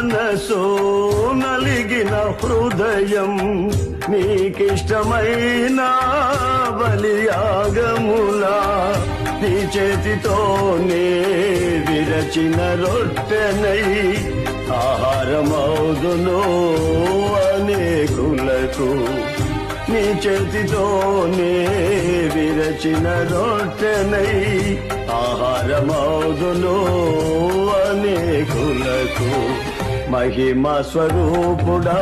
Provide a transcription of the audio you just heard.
మనసు నలిగిన హృదయం నీకిష్టమైన బలియాగములా నీ చేతితోనే విరచిన రొట్టెనై ఆహారమౌదును అనేకులకు నీ చేతితోనే విరచిన రొట్టెనై ఆహారమౌదును అనేకులకు మహిమ స్వరూపుడా